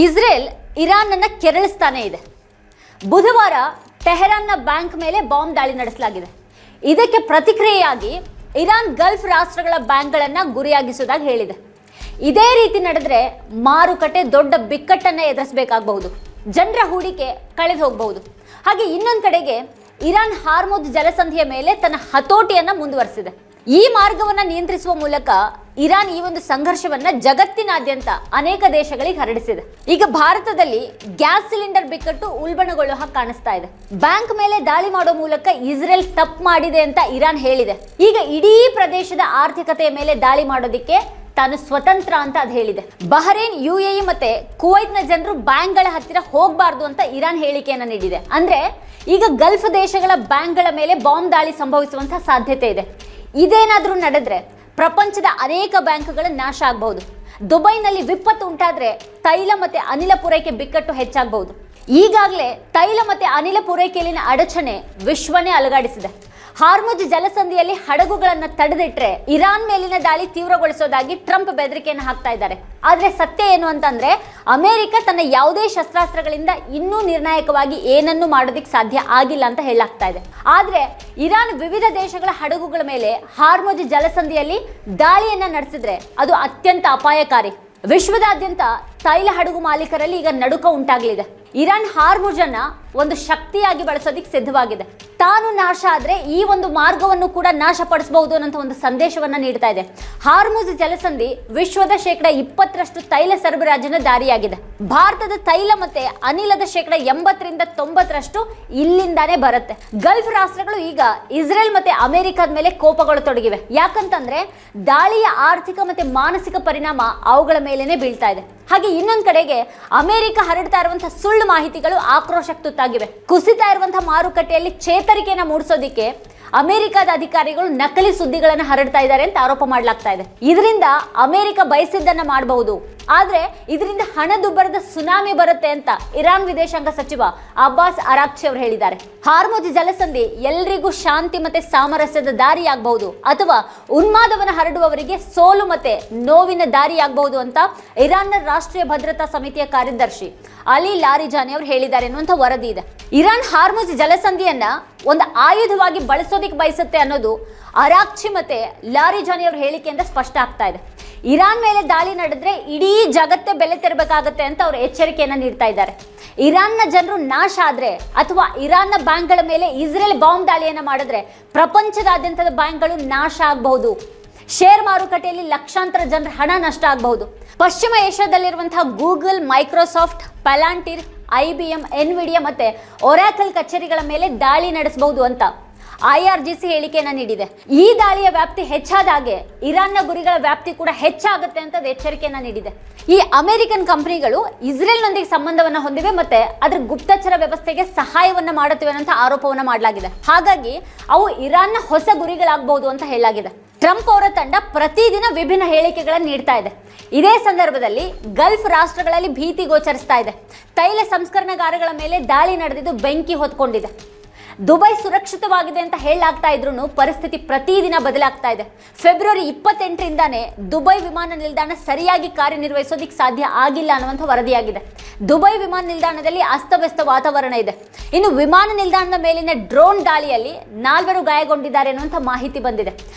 Israel Iran ಅನ್ನ ಕೆರಳಿಸ್ತಾನೆ ಇದೆ. ಬುಧವಾರ ಟೆಹರಾನ್ನ ಬ್ಯಾಂಕ್ ಮೇಲೆ ಬಾಂಬ್ ದಾಳಿ ನಡೆಸಲಾಗಿದೆ. ಇದಕ್ಕೆ ಪ್ರತಿಕ್ರಿಯೆಯಾಗಿ ಇರಾನ್ ಗಲ್ಫ್ ರಾಷ್ಟ್ರಗಳ ಬ್ಯಾಂಕ್ಗಳನ್ನು ಗುರಿಯಾಗಿಸುವುದಾಗಿ ಹೇಳಿದೆ. ಇದೇ ರೀತಿ ನಡೆದರೆ ಮಾರುಕಟ್ಟೆ ದೊಡ್ಡ ಬಿಕ್ಕಟ್ಟನ್ನು ಎದುರಿಸಬೇಕಾಗಬಹುದು, ಜನರ ಹೂಡಿಕೆ ಕಳೆದು ಹೋಗಬಹುದು. ಹಾಗೆ ಇನ್ನೊಂದು ಕಡೆಗೆ ಇರಾನ್ ಹಾರ್ಮುಜ್ ಜಲಸಂಧಿಯ ಮೇಲೆ ತನ್ನ ಹತೋಟಿಯನ್ನು ಮುಂದುವರೆಸಿದೆ. ಈ ಮಾರ್ಗವನ್ನು ನಿಯಂತ್ರಿಸುವ ಮೂಲಕ ಇರಾನ್ ಈ ಒಂದು ಸಂಘರ್ಷವನ್ನ ಜಗತ್ತಿನಾದ್ಯಂತ ಅನೇಕ ದೇಶಗಳಿಗೆ ಹರಡಿಸಿದೆ. ಈಗ ಭಾರತದಲ್ಲಿ ಗ್ಯಾಸ್ ಸಿಲಿಂಡರ್ ಬಿಕ್ಕಟ್ಟು ಉಲ್ಬಣಗೊಳ್ಳುವ ಹಾಗೆ ಕಾಣಿಸ್ತಾ ಇದೆ. ಬ್ಯಾಂಕ್ ಮೇಲೆ ದಾಳಿ ಮಾಡೋ ಮೂಲಕ ಇಸ್ರೇಲ್ ತಪ್ಪು ಮಾಡಿದೆ ಅಂತ ಇರಾನ್ ಹೇಳಿದೆ. ಈಗ ಇಡೀ ಪ್ರದೇಶದ ಆರ್ಥಿಕತೆಯ ಮೇಲೆ ದಾಳಿ ಮಾಡೋದಿಕ್ಕೆ ತಾನು ಸ್ವತಂತ್ರ ಅಂತ ಅದು ಹೇಳಿದೆ. ಬಹರೇನ್, UAE ಮತ್ತೆ ಕುವೈತ್ನ ಜನರು ಬ್ಯಾಂಕ್ಗಳ ಹತ್ತಿರ ಹೋಗಬಾರ್ದು ಅಂತ ಇರಾನ್ ಹೇಳಿಕೆಯನ್ನು ನೀಡಿದೆ. ಅಂದ್ರೆ ಈಗ ಗಲ್ಫ್ ದೇಶಗಳ ಬ್ಯಾಂಕ್ಗಳ ಮೇಲೆ ಬಾಂಬ್ ದಾಳಿ ಸಂಭವಿಸುವಂತಹ ಸಾಧ್ಯತೆ ಇದೆ. ಇದೇನಾದ್ರೂ ನಡೆದ್ರೆ ಪ್ರಪಂಚದ ಅನೇಕ ಬ್ಯಾಂಕ್ಗಳ ನಾಶ ಆಗಬಹುದು. ದುಬೈನಲ್ಲಿ ವಿಪತ್ತು ಉಂಟಾದ್ರೆ ತೈಲ ಮತ್ತೆ ಅನಿಲ ಪೂರೈಕೆ ಬಿಕ್ಕಟ್ಟು ಹೆಚ್ಚಾಗಬಹುದು. ಈಗಾಗಲೇ ತೈಲ ಮತ್ತೆ ಅನಿಲ ಪೂರೈಕೆಯಲ್ಲಿನ ಅಡಚಣೆ ವಿಶ್ವನೇ ಅಲುಗಾಡಿಸಿದೆ. ಹಾರ್ಮುಜ್ ಜಲಸಂಧಿಯಲ್ಲಿ ಹಡಗುಗಳನ್ನು ತಡೆದಿಟ್ರೆ ಇರಾನ್ ಮೇಲಿನ ದಾಳಿ ತೀವ್ರಗೊಳಿಸೋದಾಗಿ ಟ್ರಂಪ್ ಬೆದರಿಕೆಯನ್ನು ಹಾಕ್ತಾ ಇದ್ದಾರೆ. ಆದ್ರೆ ಸತ್ಯ ಏನು ಅಂತಂದ್ರೆ ಅಮೆರಿಕ ತನ್ನ ಯಾವುದೇ ಶಸ್ತ್ರಾಸ್ತ್ರಗಳಿಂದ ಇನ್ನೂ ನಿರ್ಣಾಯಕವಾಗಿ ಏನನ್ನೂ ಮಾಡೋದಿಕ್ಕೆ ಸಾಧ್ಯ ಆಗಿಲ್ಲ ಅಂತ ಹೇಳಲಾಗ್ತಾ ಇದೆ. ಆದ್ರೆ ಇರಾನ್ ವಿವಿಧ ದೇಶಗಳ ಹಡಗುಗಳ ಮೇಲೆ ಹಾರ್ಮುಜ್ ಜಲಸಂಧಿಯಲ್ಲಿ ದಾಳಿಯನ್ನ ನಡೆಸಿದ್ರೆ ಅದು ಅತ್ಯಂತ ಅಪಾಯಕಾರಿ. ವಿಶ್ವದಾದ್ಯಂತ ತೈಲ ಹಡಗು ಮಾಲೀಕರಲ್ಲಿ ಈಗ ನಡುಕ ಉಂಟಾಗಲಿದೆ. ಇರಾನ್ ಹಾರ್ಮುಜ್ ಅನ್ನ ಒಂದು ಶಕ್ತಿಯಾಗಿ ಬಳಸೋದಿಕ್ಕೆ ಸಿದ್ಧವಾಗಿದೆ. ತಾನು ನಾಶ ಆದ್ರೆ ಈ ಒಂದು ಮಾರ್ಗವನ್ನು ಕೂಡ ನಾಶಪಡಿಸಬಹುದು ಅನ್ನೋ ಒಂದು ಸಂದೇಶವನ್ನ ನೀಡ್ತಾ ಇದೆ. ಹಾರ್ಮುಜ್ ಜಲಸಂಧಿ ವಿಶ್ವದ 20% ತೈಲ ಸರಬರಾಜಿನ ದಾರಿಯಾಗಿದೆ. ಭಾರತದ ತೈಲ ಮತ್ತೆ ಅನಿಲದ 80ರಿಂದ 90% ಇಲ್ಲಿಂದಾನೇ ಬರುತ್ತೆ. ಗಲ್ಫ್ ರಾಷ್ಟ್ರಗಳು ಈಗ ಇಸ್ರೇಲ್ ಮತ್ತೆ ಅಮೆರಿಕದ ಮೇಲೆ ಕೋಪಗೊಳ್ಳತೊಡಗಿವೆ. ಯಾಕಂತಂದ್ರೆ ದಾಳಿಯ ಆರ್ಥಿಕ ಮತ್ತೆ ಮಾನಸಿಕ ಪರಿಣಾಮ ಅವುಗಳ ಮೇಲೇನೆ ಬೀಳ್ತಾ ಇದೆ. ಹಾಗೆ ಇನ್ನೊಂದು ಕಡೆಗೆ ಅಮೆರಿಕ ಹರಡ್ತಾ ಇರುವಂತಹ ಸುಳ್ಳು ಮಾಹಿತಿಗಳು ಆಕ್ರೋಶಕ್ಕೆ ತುತ್ತಾಗಿವೆ. ಕುಸಿತಾ ಇರುವಂತಹ ಮಾರುಕಟ್ಟೆಯಲ್ಲಿ ಚೇತರಿಕೆಯನ್ನು ಮೂಡಿಸೋದಿಕ್ಕೆ ಅಮೆರಿಕದ ಅಧಿಕಾರಿಗಳು ನಕಲಿ ಸುದ್ದಿಗಳನ್ನು ಹರಡ್ತಾ ಇದ್ದಾರೆ ಅಂತ ಆರೋಪ ಮಾಡಲಾಗ್ತಾ ಇದೆ. ಇದರಿಂದ ಅಮೆರಿಕ ಬಯಸಿದ್ದನ್ನ ಮಾಡಬಹುದು, ಆದ್ರೆ ಇದರಿಂದ ಹಣದುಬ್ಬರದ ಸುನಾಮಿ ಬರುತ್ತೆ ಅಂತ ಇರಾನ್ ವಿದೇಶಾಂಗ ಸಚಿವ ಅಬ್ಬಾಸ್ ಅರಾಕ್ಚಿ ಅವರು ಹೇಳಿದ್ದಾರೆ. ಹಾರ್ಮುಜ್ ಜಲಸಂಧಿ ಎಲ್ರಿಗೂ ಶಾಂತಿ ಮತ್ತೆ ಸಾಮರಸ್ಯದ ದಾರಿಯಾಗಬಹುದು ಅಥವಾ ಉನ್ಮಾದವನ್ನು ಹರಡುವವರಿಗೆ ಸೋಲು ಮತ್ತೆ ನೋವಿನ ದಾರಿಯಾಗಬಹುದು ಅಂತ ಇರಾನ್ನ ರಾಷ್ಟ್ರೀಯ ಭದ್ರತಾ ಸಮಿತಿಯ ಕಾರ್ಯದರ್ಶಿ ಅಲಿ ಲಾರಿಜಾನಿ ಅವರು ಹೇಳಿದ್ದಾರೆ ಎನ್ನುವಂತ ವರದಿ ಇದೆ. ಇರಾನ್ ಹಾರ್ಮುಜ್ ಜಲಸಂಧಿಯನ್ನ ಒಂದು ಆಯುಧವಾಗಿ ಬಳಸೋದಿಕ್ಕೆ ಬಯಸುತ್ತೆ ಅನ್ನೋದು ಅರಾಕ್ಚಿ ಮತ್ತೆ ಲಾರಿಜಾನಿ ಅವರ ಹೇಳಿಕೆಯಿಂದ ಸ್ಪಷ್ಟ ಆಗ್ತಾ ಇದೆ. ಇರಾನ್ ಮೇಲೆ ದಾಳಿ ನಡೆದ್ರೆ ಇಡೀ ಜಗತ್ತೇ ಬೆಲೆ ತೆರಬೇಕಾಗತ್ತೆ ಅಂತ ಅವರು ಎಚ್ಚರಿಕೆಯನ್ನ ನೀಡ್ತಾ ಇದ್ದಾರೆ. ಇರಾನ್ನ ಜನರು ನಾಶ ಆದ್ರೆ ಅಥವಾ ಇರಾನ್ನ ಬ್ಯಾಂಕ್ಗಳ ಮೇಲೆ ಇಸ್ರೇಲ್ ಬಾಂಬ್ ದಾಳಿಯನ್ನ ಮಾಡಿದ್ರೆ ಪ್ರಪಂಚದಾದ್ಯಂತದ ಬ್ಯಾಂಕ್ಗಳು ನಾಶ ಆಗಬಹುದು. ಶೇರ್ ಮಾರುಕಟ್ಟೆಯಲ್ಲಿ ಲಕ್ಷಾಂತರ ಜನರ ಹಣ ನಷ್ಟ ಆಗಬಹುದು. ಪಶ್ಚಿಮ ಏಷ್ಯಾದಲ್ಲಿರುವಂತಹ ಗೂಗಲ್, ಮೈಕ್ರೋಸಾಫ್ಟ್, ಪಲಾಂಟಿರ್, IBM, ಎನ್ವಿಡಿಯಾ ಮತ್ತೆ ಒರಾಕಲ್ ಕಚೇರಿಗಳ ಮೇಲೆ ದಾಳಿ ನಡೆಸಬಹುದು ಅಂತ IRGC ಹೇಳಿಕೆಯನ್ನ ನೀಡಿದೆ. ಈ ದಾಳಿಯ ವ್ಯಾಪ್ತಿ ಹೆಚ್ಚಾದಾಗೆ ಇರಾನ್ನ ಗುರಿಗಳ ವ್ಯಾಪ್ತಿ ಕೂಡ ಹೆಚ್ಚಾಗುತ್ತೆ ಅಂತ ಎಚ್ಚರಿಕೆಯನ್ನ ನೀಡಿದೆ. ಈ ಅಮೆರಿಕನ್ ಕಂಪನಿಗಳು ಇಸ್ರೇಲ್ನೊಂದಿಗೆ ಸಂಬಂಧವನ್ನ ಹೊಂದಿವೆ ಮತ್ತೆ ಅದರ ಗುಪ್ತಚರ ವ್ಯವಸ್ಥೆಗೆ ಸಹಾಯವನ್ನ ಮಾಡುತ್ತಿವೆ ಅಂತ ಆರೋಪವನ್ನ ಮಾಡಲಾಗಿದೆ. ಹಾಗಾಗಿ ಅವು ಇರಾನ್ನ ಹೊಸ ಗುರಿಗಳಾಗಬಹುದು ಅಂತ ಹೇಳಲಾಗಿದೆ. ಟ್ರಂಪ್ ಅವರ ತಂಡ ಪ್ರತಿದಿನ ವಿಭಿನ್ನ ಹೇಳಿಕೆಗಳನ್ನು ನೀಡ್ತಾ ಇದೆ. ಇದೇ ಸಂದರ್ಭದಲ್ಲಿ ಗಲ್ಫ್ ರಾಷ್ಟ್ರಗಳಲ್ಲಿ ಭೀತಿ ಗೋಚರಿಸ್ತಾ ಇದೆ. ತೈಲ ಸಂಸ್ಕರಣಾಗಾರಗಳ ಮೇಲೆ ದಾಳಿ ನಡೆದಿದ್ದು ಬೆಂಕಿ ಹೊತ್ಕೊಂಡಿದೆ. ದುಬೈ ಸುರಕ್ಷಿತವಾಗಿದೆ ಅಂತ ಹೇಳಲಾಗ್ತಾ ಇದ್ರೂ ಪರಿಸ್ಥಿತಿ ಪ್ರತಿದಿನ ಬದಲಾಗ್ತಾ ಇದೆ. ಫೆಬ್ರವರಿ 28ರಿಂದಾನೇ ದುಬೈ ವಿಮಾನ ನಿಲ್ದಾಣ ಸರಿಯಾಗಿ ಕಾರ್ಯನಿರ್ವಹಿಸೋದಿಕ್ಕೆ ಸಾಧ್ಯ ಆಗಿಲ್ಲ ಅನ್ನುವಂಥ ವರದಿಯಾಗಿದೆ. ದುಬೈ ವಿಮಾನ ನಿಲ್ದಾಣದಲ್ಲಿ ಅಸ್ತವ್ಯಸ್ತ ವಾತಾವರಣ ಇದೆ. ಇನ್ನು ವಿಮಾನ ನಿಲ್ದಾಣದ ಮೇಲಿನ ಡ್ರೋನ್ ದಾಳಿಯಲ್ಲಿ 4 ಗಾಯಗೊಂಡಿದ್ದಾರೆ ಅನ್ನುವಂಥ ಮಾಹಿತಿ ಬಂದಿದೆ.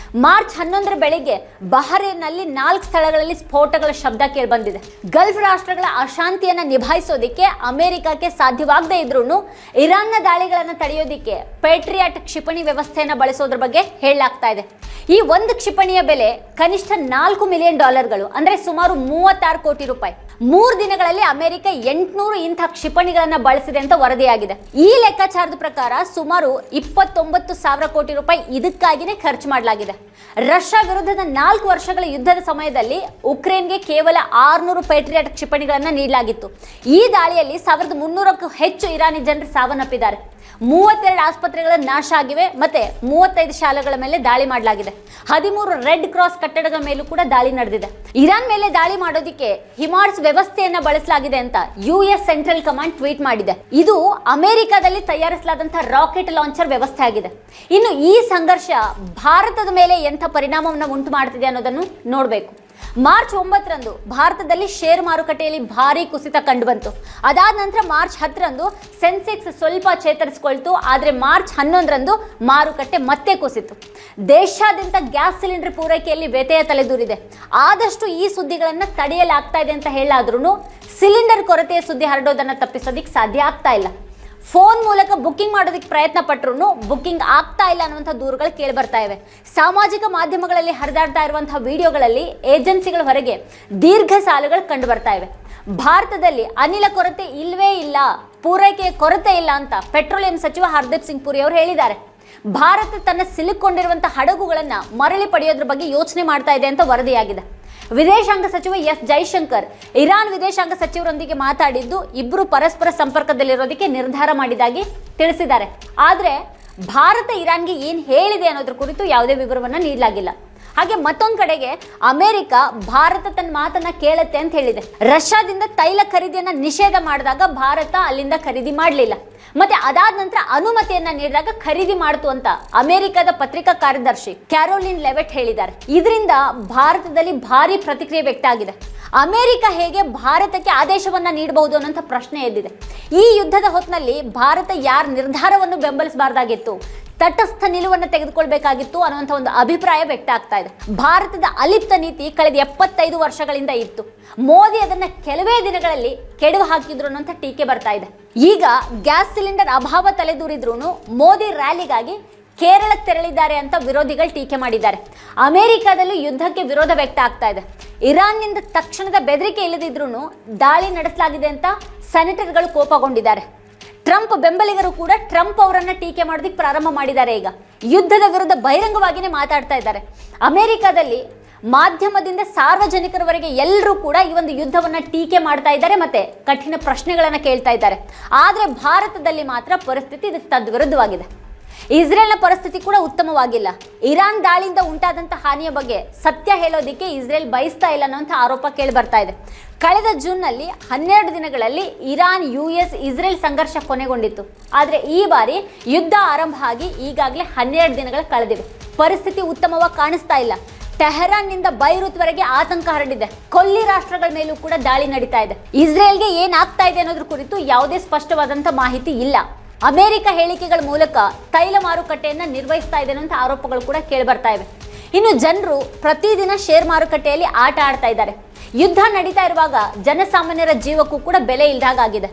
ಮಾರ್ಚ್ 11ರ ಬೆಳಿಗ್ಗೆ ಬಹರೇನ್ನಲ್ಲಿ 4 ಸ್ಥಳಗಳಲ್ಲಿ ಸ್ಫೋಟಗಳ ಶಬ್ದ ಕೇಳಿಬಂದಿದೆ. ಗಲ್ಫ್ ರಾಷ್ಟ್ರಗಳ ಅಶಾಂತಿಯನ್ನು ನಿಭಾಯಿಸೋದಿಕ್ಕೆ ಅಮೆರಿಕಕ್ಕೆ ಸಾಧ್ಯವಾಗದೇ ಇದ್ರೂ ಇರಾನ್ನ ದಾಳಿಗಳನ್ನು ತಡೆಯೋದಿಕ್ಕೆ ಪೇಟ್ರಿಯಾಟ್ ಕ್ಷಿಪಣಿ ವ್ಯವಸ್ಥೆಯನ್ನು ಬಳಸೋದ್ರ ಬಗ್ಗೆ ಹೇಳಲಾಗ್ತಾ ಇದೆ. ಈ ಒಂದು ಕ್ಷಿಪಣಿಯ ಬೆಲೆ ಕನಿಷ್ಠ $4 ಮಿಲಿಯನ್, ಅಂದ್ರೆ ಸುಮಾರು 36 ಕೋಟಿ ರೂಪಾಯಿ. 3 ದಿನಗಳಲ್ಲಿ ಅಮೆರಿಕ 800 ಇಂಥ ಕ್ಷಿಪಣಿಗಳನ್ನ ಬಳಸಿದೆ ಅಂತ ವರದಿಯಾಗಿದೆ. ಈ ಲೆಕ್ಕಾಚಾರದ ಪ್ರಕಾರ ಸುಮಾರು 29,000 ಕೋಟಿ ರೂಪಾಯಿ ಇದಕ್ಕಾಗಿನೇ ಖರ್ಚು ಮಾಡಲಾಗಿದೆ. ರಷ್ಯಾ ವಿರುದ್ಧದ 4 ವರ್ಷಗಳ ಯುದ್ಧದ ಸಮಯದಲ್ಲಿ ಉಕ್ರೇನ್ಗೆ ಕೇವಲ 600 ಪೇಟ್ರಿಯಾಟ್ ಕ್ಷಿಪಣಿಗಳನ್ನ ನೀಡಲಾಗಿತ್ತು. ಈ ದಾಳಿಯಲ್ಲಿ 1300ಕ್ಕೂ ಹೆಚ್ಚು ಇರಾನಿ ಜನರು ಸಾವನ್ನಪ್ಪಿದ್ದಾರೆ. 32 ಆಸ್ಪತ್ರೆಗಳ ನಾಶ ಆಗಿವೆ ಮತ್ತೆ 35 ಶಾಲೆಗಳ ಮೇಲೆ ದಾಳಿ ಮಾಡಲಾಗಿದೆ. 13 ರೆಡ್ ಕ್ರಾಸ್ ಕಟ್ಟಡಗಳ ಮೇಲೂ ಕೂಡ ದಾಳಿ ನಡೆದಿದೆ. ಇರಾನ್ ಮೇಲೆ ದಾಳಿ ಮಾಡೋದಿಕ್ಕೆ ಹಿಮಾರ್ಸ್ ವ್ಯವಸ್ಥೆಯನ್ನ ಬಳಸಲಾಗಿದೆ ಅಂತ US ಸೆಂಟ್ರಲ್ ಕಮಾಂಡ್ ಟ್ವೀಟ್ ಮಾಡಿದೆ. ಇದು ಅಮೆರಿಕದಲ್ಲಿ ತಯಾರಿಸಲಾದಂತಹ ರಾಕೆಟ್ ಲಾಂಚರ್ ವ್ಯವಸ್ಥೆ ಆಗಿದೆ. ಇನ್ನು ಈ ಸಂಘರ್ಷ ಭಾರತದ ಮೇಲೆ ಎಂಥ ಪರಿಣಾಮವನ್ನು ಉಂಟು ಮಾಡ್ತಿದೆ ಅನ್ನೋದನ್ನು ನೋಡಬೇಕು. ಮಾರ್ಚ್ 9ರಂದು ಭಾರತದಲ್ಲಿ ಶೇರ್ ಮಾರುಕಟ್ಟೆಯಲ್ಲಿ ಭಾರಿ ಕುಸಿತ ಕಂಡುಬಂತು. ಅದಾದ ನಂತರ ಮಾರ್ಚ್ 10ರಂದು ಸೆನ್ಸೆಕ್ಸ್ ಸ್ವಲ್ಪ ಚೇತರಿಸಿಕೊಳ್ತು. ಆದರೆ ಮಾರ್ಚ್ 11ರಂದು ಮಾರುಕಟ್ಟೆ ಮತ್ತೆ ಕುಸಿತು. ದೇಶಾದ್ಯಂತ ಗ್ಯಾಸ್ ಸಿಲಿಂಡರ್ ಪೂರೈಕೆಯಲ್ಲಿ ವ್ಯತ್ಯಯ ತಲೆದೂರಿದೆ. ಆದಷ್ಟು ಈ ಸುದ್ದಿಗಳನ್ನು ತಡೆಯಲಾಗ್ತಾ ಇದೆ ಅಂತ ಹೇಳಾದ್ರೂ ಸಿಲಿಂಡರ್ ಕೊರತೆಯ ಸುದ್ದಿ ಹರಡೋದನ್ನು ತಪ್ಪಿಸೋದಿಕ್ಕೆ ಸಾಧ್ಯ ಆಗ್ತಾ ಇಲ್ಲ. ಫೋನ್ ಮೂಲಕ ಬುಕ್ಕಿಂಗ್ ಮಾಡೋದಕ್ಕೆ ಪ್ರಯತ್ನ ಪಟ್ಟರು ಬುಕ್ಕಿಂಗ್ ಆಗ್ತಾ ಇಲ್ಲ ಅನ್ನುವಂಥ ದೂರುಗಳು ಕೇಳಿ ಬರ್ತಾ ಇವೆ. ಸಾಮಾಜಿಕ ಮಾಧ್ಯಮಗಳಲ್ಲಿ ಹರಿದಾಡ್ತಾ ಇರುವಂತಹ ವಿಡಿಯೋಗಳಲ್ಲಿ ಏಜೆನ್ಸಿಗಳ ಹೊರಗೆ ದೀರ್ಘ ಸಾಲುಗಳು ಕಂಡು ಬರ್ತಾ ಇವೆ. ಭಾರತದಲ್ಲಿ ಅನಿಲ ಕೊರತೆ ಇಲ್ವೇ ಇಲ್ಲ, ಪೂರೈಕೆಯ ಕೊರತೆ ಇಲ್ಲ ಅಂತ ಪೆಟ್ರೋಲಿಯಂ ಸಚಿವ ಹರ್ದೀಪ್ ಸಿಂಗ್ ಪುರಿ ಅವರು ಹೇಳಿದ್ದಾರೆ. ಭಾರತ ತನ್ನ ಸಿಲುಕೊಂಡಿರುವಂತಹ ಹಡಗುಗಳನ್ನ ಮರಳಿ ಪಡೆಯೋದ್ರ ಬಗ್ಗೆ ಯೋಚನೆ ಮಾಡ್ತಾ ಇದೆ ಅಂತ ವರದಿಯಾಗಿದೆ. ವಿದೇಶಾಂಗ ಸಚಿವ ಎಸ್ ಜೈಶಂಕರ್ ಇರಾನ್ ವಿದೇಶಾಂಗ ಸಚಿವರೊಂದಿಗೆ ಮಾತಾಡಿದ್ದು ಇಬ್ಬರು ಪರಸ್ಪರ ಸಂಪರ್ಕದಲ್ಲಿರೋದಕ್ಕೆ ನಿರ್ಧಾರ ಮಾಡಿದಾಗಿ ತಿಳಿಸಿದ್ದಾರೆ. ಆದರೆ ಭಾರತ ಇರಾನ್ಗೆ ಏನು ಹೇಳಿದೆ ಅನ್ನೋದ್ರ ಕುರಿತು ಯಾವುದೇ ವಿವರವನ್ನು ನೀಡಲಾಗಿಲ್ಲ. ಹಾಗೆ ಮತ್ತೊಂದು ಕಡೆಗೆ ಅಮೆರಿಕ ಭಾರತ ತನ್ನ ಮಾತನ್ನ ಕೇಳುತ್ತೆ ಅಂತ ಹೇಳಿದೆ. ರಷ್ಯಾದಿಂದ ತೈಲ ಖರೀದಿಯನ್ನ ನಿಷೇಧ ಮಾಡಿದಾಗ ಭಾರತ ಅಲ್ಲಿಂದ ಖರೀದಿ ಮಾಡಲಿಲ್ಲ. ಮತ್ತೆ ಅದಾದ ನಂತರ ಅನುಮತಿಯನ್ನ ನೀಡಿದಾಗ ಖರೀದಿ ಮಾಡ್ತು ಅಂತ ಅಮೆರಿಕದ ಪತ್ರಿಕಾ ಕಾರ್ಯದರ್ಶಿ ಕ್ಯಾರೋಲಿನ್ ಲೆವೆಟ್ ಹೇಳಿದ್ದಾರೆ. ಇದರಿಂದ ಭಾರತದಲ್ಲಿ ಭಾರಿ ಪ್ರತಿಕ್ರಿಯೆ ವ್ಯಕ್ತ ಆಗಿದೆ. ಅಮೆರಿಕ ಹೇಗೆ ಭಾರತಕ್ಕೆ ಆದೇಶವನ್ನ ನೀಡಬಹುದು ಅನ್ನೋಂಥ ಪ್ರಶ್ನೆ ಎದ್ದಿದೆ. ಈ ಯುದ್ಧದ ಹೊತ್ತಿನಲ್ಲಿ ಭಾರತ ಯಾರ ನಿರ್ಧಾರವನ್ನು ಬೆಂಬಲಿಸಬಾರ್ದಾಗಿತ್ತು, ತಟಸ್ಥ ನಿಲುವನ್ನು ತೆಗೆದುಕೊಳ್ಬೇಕಾಗಿತ್ತು ಅನ್ನುವಂಥ ಒಂದು ಅಭಿಪ್ರಾಯ ವ್ಯಕ್ತ ಆಗ್ತಾ ಇದೆ. ಭಾರತದ ಅಲಿಪ್ತ ನೀತಿ ಕಳೆದ 75 ವರ್ಷಗಳಿಂದ ಇತ್ತು. ಮೋದಿ ಅದನ್ನ ಕೆಲವೇ ದಿನಗಳಲ್ಲಿ ಕೆಡವು ಹಾಕಿದ್ರು ಅನ್ನೋಂಥ ಟೀಕೆ ಬರ್ತಾ ಇದೆ. ಈಗ ಗ್ಯಾಸ್ ಸಿಲಿಂಡರ್ ಅಭಾವ ತಲೆದೂರಿದ್ರು ಮೋದಿ ರ್ಯಾಲಿಗಾಗಿ ಕೇರಳಕ್ಕೆ ತೆರಳಿದ್ದಾರೆ ಅಂತ ವಿರೋಧಿಗಳು ಟೀಕೆ ಮಾಡಿದ್ದಾರೆ. ಅಮೆರಿಕದಲ್ಲೂ ಯುದ್ಧಕ್ಕೆ ವಿರೋಧ ವ್ಯಕ್ತ ಆಗ್ತಾ ಇದೆ. ಇರಾನ್ನಿಂದ ತಕ್ಷಣದ ಬೆದರಿಕೆ ಇಲ್ಲದಿದ್ರೂ ದಾಳಿ ನಡೆಸಲಾಗಿದೆ ಅಂತ ಸೆನೆಟರ್ಗಳು ಕೋಪಗೊಂಡಿದ್ದಾರೆ. ಟ್ರಂಪ್ ಬೆಂಬಲಿಗರು ಕೂಡ ಟ್ರಂಪ್ ಅವರನ್ನ ಟೀಕೆ ಮಾಡೋದಕ್ಕೆ ಪ್ರಾರಂಭ ಮಾಡಿದ್ದಾರೆ. ಈಗ ಯುದ್ಧದ ವಿರುದ್ಧ ಬಹಿರಂಗವಾಗಿಯೇ ಮಾತಾಡ್ತಾ ಇದ್ದಾರೆ. ಅಮೆರಿಕದಲ್ಲಿ ಮಾಧ್ಯಮದಿಂದ ಸಾರ್ವಜನಿಕರವರೆಗೆ ಎಲ್ಲರೂ ಕೂಡ ಈ ಒಂದು ಯುದ್ಧವನ್ನ ಟೀಕೆ ಮಾಡ್ತಾ ಇದ್ದಾರೆ, ಮತ್ತೆ ಕಠಿಣ ಪ್ರಶ್ನೆಗಳನ್ನ ಕೇಳ್ತಾ ಇದ್ದಾರೆ. ಆದರೆ ಭಾರತದಲ್ಲಿ ಮಾತ್ರ ಪರಿಸ್ಥಿತಿ ಇದಕ್ಕೆ ತದ್ವಿರುದ್ಧವಾಗಿದೆ. ಇಸ್ರೇಲ್ನ ಪರಿಸ್ಥಿತಿ ಕೂಡ ಉತ್ತಮವಾಗಿಲ್ಲ. ಇರಾನ್ ದಾಳಿಯಿಂದ ಉಂಟಾದಂಥ ಹಾನಿಯ ಬಗ್ಗೆ ಸತ್ಯ ಹೇಳೋದಿಕ್ಕೆ ಇಸ್ರೇಲ್ ಬಯಸ್ತಾ ಇಲ್ಲ ಅನ್ನೋಂಥ ಆರೋಪ ಕೇಳಿ ಬರ್ತಾ ಇದೆ. ಕಳೆದ ಜೂನ್ನಲ್ಲಿ 12 ದಿನಗಳಲ್ಲಿ ಇರಾನ್ US ಇಸ್ರೇಲ್ ಸಂಘರ್ಷ ಕೊನೆಗೊಂಡಿತ್ತು. ಆದರೆ ಈ ಬಾರಿ ಯುದ್ಧ ಆರಂಭ ಆಗಿ ಈಗಾಗಲೇ 12 ದಿನಗಳು ಕಳೆದಿವೆ. ಪರಿಸ್ಥಿತಿ ಉತ್ತಮವಾಗಿ ಕಾಣಿಸ್ತಾ ಇಲ್ಲ. ಟೆಹರಾನ್ನಿಂದ ಬೈರೂತ್ವರೆಗೆ ಆತಂಕ ಹರಡಿದೆ. ಕೊಲ್ಲಿ ರಾಷ್ಟ್ರಗಳ ಮೇಲೂ ಕೂಡ ದಾಳಿ ನಡೀತಾ ಇದೆ. ಇಸ್ರೇಲ್ಗೆ ಏನಾಗ್ತಾ ಇದೆ ಅನ್ನೋದ್ರ ಕುರಿತು ಯಾವುದೇ ಸ್ಪಷ್ಟವಾದಂಥ ಮಾಹಿತಿ ಇಲ್ಲ. ಅಮೆರಿಕ ಹೇಳಿಕೆಗಳ ಮೂಲಕ ತೈಲ ಮಾರುಕಟ್ಟೆಯನ್ನು ನಿರ್ವಹಿಸ್ತಾ ಇದೆ ಅನ್ನೋ ಆರೋಪಗಳು ಕೂಡ ಕೇಳಿ ಬರ್ತಾ ಇವೆ. ಇನ್ನು ಜನರು ಪ್ರತಿದಿನ ಶೇರ್ ಮಾರುಕಟ್ಟೆಯಲ್ಲಿ ಆಟ ಆಡ್ತಾ ಇದ್ದಾರೆ. ಯುದ್ಧ ನಡೀತಾ ಇರುವಾಗ ಜನಸಾಮಾನ್ಯರ ಜೀವಕ್ಕೂ ಕೂಡ ಬೆಲೆ ಇಲ್ಲದಾಗಿದೆ.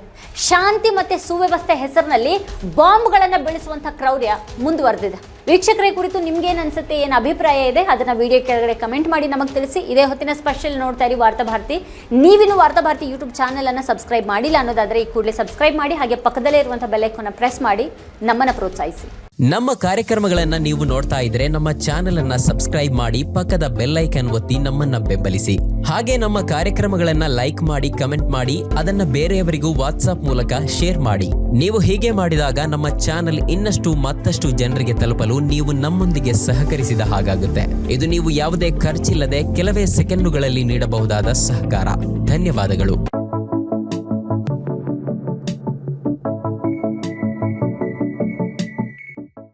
ಶಾಂತಿ ಮತ್ತೆ ಸುವ್ಯವಸ್ಥೆ ಹೆಸರಿನಲ್ಲಿ ಬಾಂಬ್ಗಳನ್ನು ಬೀಳಿಸುವಂಥ ಕ್ರೌರ್ಯ ಮುಂದುವರೆದಿದೆ. ವೀಕ್ಷಕರೇ, ಕುರಿತು ನಿಮ್ಗೇನು ಅನ್ಸುತ್ತೆ, ಏನು ಅಭಿಪ್ರಾಯ ಇದೆ ಅದನ್ನ ವಿಡಿಯೋ ಕೆಳಗಡೆ ಕಮೆಂಟ್ ಮಾಡಿ ನಮಗೆ ತಿಳಿಸಿ. ಇದೇ ಹೊತ್ತಿನ ಸ್ಪೆಷಲ್ ನೋಡ್ತಾ ಇರಿ ವಾರ್ತಾಭಾರತಿ. ನೀವಿನ್ನು ವಾರ್ತಾಭಾರತಿ ಯೂಟ್ಯೂಬ್ ಚಾನೆಲ್ ಅನ್ನು ಸಬ್ಸ್ಕ್ರೈಬ್ ಮಾಡಿಲ್ಲ ಅನ್ನೋದಾದ್ರೆ ಈ ಕೂಡಲೇ ಸಬ್ಸ್ಕ್ರೈಬ್ ಮಾಡಿ, ಹಾಗೆ ಪಕ್ಕದಲ್ಲೇ ಇರುವಂತಹ ಬೆಲ್ ಐಕಾನ್ ಪ್ರೆಸ್ ಮಾಡಿ ನಮ್ಮನ್ನ ಪ್ರೋತ್ಸಾಹಿಸಿ. ನಮ್ಮ ಕಾರ್ಯಕ್ರಮಗಳನ್ನ ನೀವು ನೋಡ್ತಾ ಇದ್ರೆ ನಮ್ಮ ಚಾನೆಲ್ ಅನ್ನ ಸಬ್ಸ್ಕ್ರೈಬ್ ಮಾಡಿ, ಪಕ್ಕದ ಬೆಲ್ ಐಕಾನ್ ಒತ್ತಿ ನಮ್ಮನ್ನ ಬೆಂಬಲಿಸಿ. ಹಾಗೆ ನಮ್ಮ ಕಾರ್ಯಕ್ರಮಗಳನ್ನ ಲೈಕ್ ಮಾಡಿ, ಕಮೆಂಟ್ ಮಾಡಿ, ಅದನ್ನ ಬೇರೆಯವರಿಗೂ ವಾಟ್ಸ್ಆಪ್ ಮೂಲಕ ಶೇರ್ ಮಾಡಿ. ನೀವು ಹೀಗೆ ಮಾಡಿದಾಗ ನಮ್ಮ ಚಾನೆಲ್ ಇನ್ನಷ್ಟು ಮತ್ತಷ್ಟು ಜನರಿಗೆ ತಲುಪಲು ನೀವು ನಮ್ಮೊಂದಿಗೆ ಸಹಕರಿಸಿದ ಹಾಗಾಗುತ್ತೆ. ಇದು ನೀವು ಯಾವುದೇ ಖರ್ಚಿಲ್ಲದೆ ಕೆಲವೇ ಸೆಕೆಂಡುಗಳಲ್ಲಿ ನೀಡಬಹುದಾದ ಸಹಕಾರ. ಧನ್ಯವಾದಗಳು.